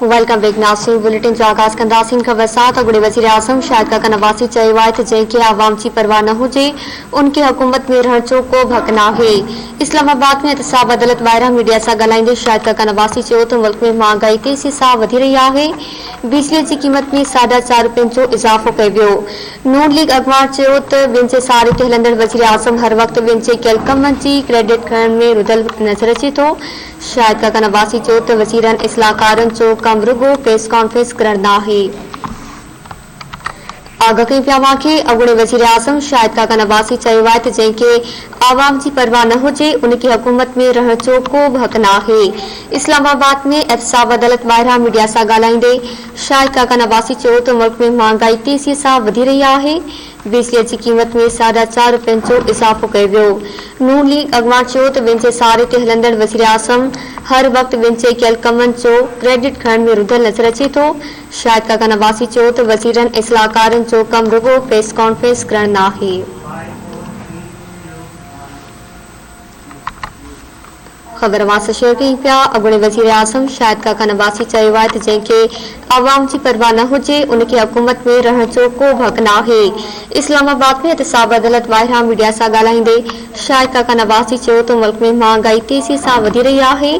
Welcome back नाज़रीन bulletin जो आगाज़ कंदासीं ख़बर साथ अॻूणे वज़ीर आज़म शाहिद काका नवाज़ी चयो आहे त जंहिंखे आवाम जी परवाह न हुजे उनखे हुकूमत में रहण जो को हक़ नाहे। इस्लामाबाद में एहतसाब अदालत ॿाहिरां मीडिया सां ॻाल्हाईंदे शाहिद काका नवाज़ी चयो त मुल्क में महांगाई तेज़ी सां वधी रही आहे। बिजलीअ जी क़ीमत में ₹4.5 जो इज़ाफ़ो कयो वियो। नून लीग अॻवान चयो त ॿियनि जे सहारे ते हलंदड़ वज़ीर आज़म हर वक़्तु ॿियनि जे कयल कमनि जी क्रेडिट खणण में रुधल नज़र अचे थो। शाहिद काका नवाज़ी चयो त वज़ीरनि इस्लाहकारनि जो कम रुगो प्रेस कॉन्फ्रेंस करण नाहे। आगाही पिया खे अॻूणे वज़ीर आज़म शाहिद काका नवाज़ी चयो आहे त जंहिंखे आवाम जी परवाह न हुजे उनखे हुकूमत में रहण जो को बि हक़ नाहे। इस्लामाबाद में एहतसाब अदालत ॿाहिरां मीडिया सां ॻाल्हाईंदे शाहिद काका नवाज़ी चयो त मुल्क में महांगाई तेज़ीअ सां वधी रही आहे। बिजलीअ जी क़ीमत में ₹4.5 जो इज़ाफ़ो कयो वियो। नून लीग अॻवान चयो त ॿियनि जे सहारे ते हलंदड़ वज़ीर आज़म हर वक़्तु ॿियनि जे कयल कमनि जो क्रेडिट खणण में रुधल नज़र अचे थो। शाहिद काका नवाज़ी चयो त वज़ीरनि इस्लाहकारनि जो कम रुगो प्रेस कॉन्फ्रेंस करण नाहे। ख़बर मां शेयर कई पिया अॻूणे वज़ीर आज़म शाहिद काका नवाज़ी चयो आहे त जंहिंखे आवाम जी परवाह न हुजे उनखे हुकूमत में रहण जो को बि हक़ नाहे। इस्लामाबाद में एहतसाब अदालत ॿाहिरां मीडिया सां ॻाल्हाईंदे शाहिद काका नवाज़ी चयो त मुल्क में महांगाई तेज़ी सां वधी रही आहे।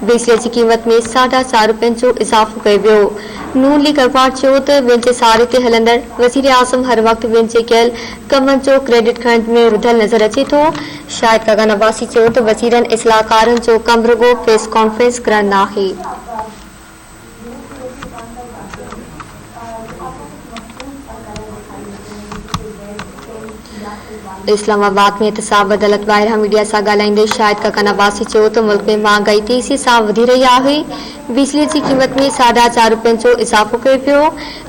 बिजलीअ जी क़ीमत में ₹4.5 जो इज़ाफ़ो कयो वियो। नून लीग अख़बार चयो त ॿियनि जे सहारे ते हलंदड़ वज़ीर आज़म हर वक़्तु ॿियनि जे कयल कमनि जो क्रेडिट खणण में रुधल नज़र अचे थो। शाहिद काका नवाज़ी चयो त वज़ीरनि इस्लाहकारनि जो कम रुगो प्रेस कॉन्फ्रेंस करण नाहे। इस्लामाबाद में एहतसाब अदालत ॿाहिरां मीडिया सां ॻाल्हाईंदे शाहिद काका नवाज़ी चयो त मुल्क में महांगाई तेज़ी सां वधी रही आहे। बिजलीअ जी क़ीमत में ₹4.5 जो इज़ाफ़ो कयो पियो।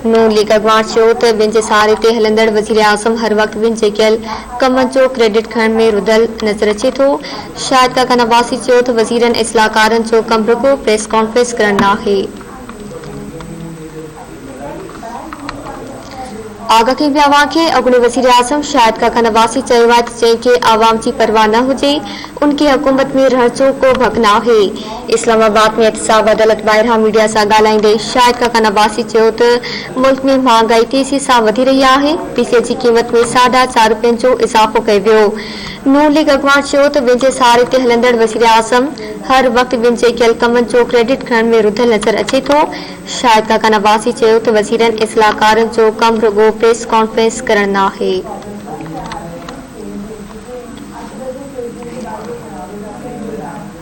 नून लीग अॻवान चयो त ॿियनि जे सहारे ते हलंदड़ वज़ीर आज़म हर वक़्तु ॿियनि जे कयल कमनि जो क्रेडिट खणण में रुधल नज़र अचे थो। शाहिद काका नवाज़ी चयो त वज़ीरनि इस्लाहकारनि जो कम रुगो प्रेस कॉन्फ्रेंस करण नाहे। आगाही पिया खे अॻूणे वज़ीर आज़म शाहिद काका नवाज़ी चयो आहे त जंहिंखे आवाम जी परवाह न हुजे उनखे हुकूमत में रहण जो को बि हक़ नाहे। इस्लामाबाद में एहतसाब अदालत ॿाहिरां मीडिया सां ॻाल्हाईंदे शाहिद काका नवाज़ी चयो त मुल्क में महांगाई तेज़ी सां वधी रही आहे। बिजलीअ जी क़ीमत में ₹4.5 जो इज़ाफ़ो कयो वियो। नून लीग अॻवान चयो त ॿियनि जे सहारे ते हलंदड़ वज़ीर आज़म हर वक़्तु ॿियनि जे कयल कमनि जो क्रेडिट खणण में रुधल नज़र अचे थो। शाहिद काका नवाज़ी चयो त वज़ीरनि इस्लाहकारनि जो कम रुगो प्रेस कॉन्फ्रेंस करण नाहे।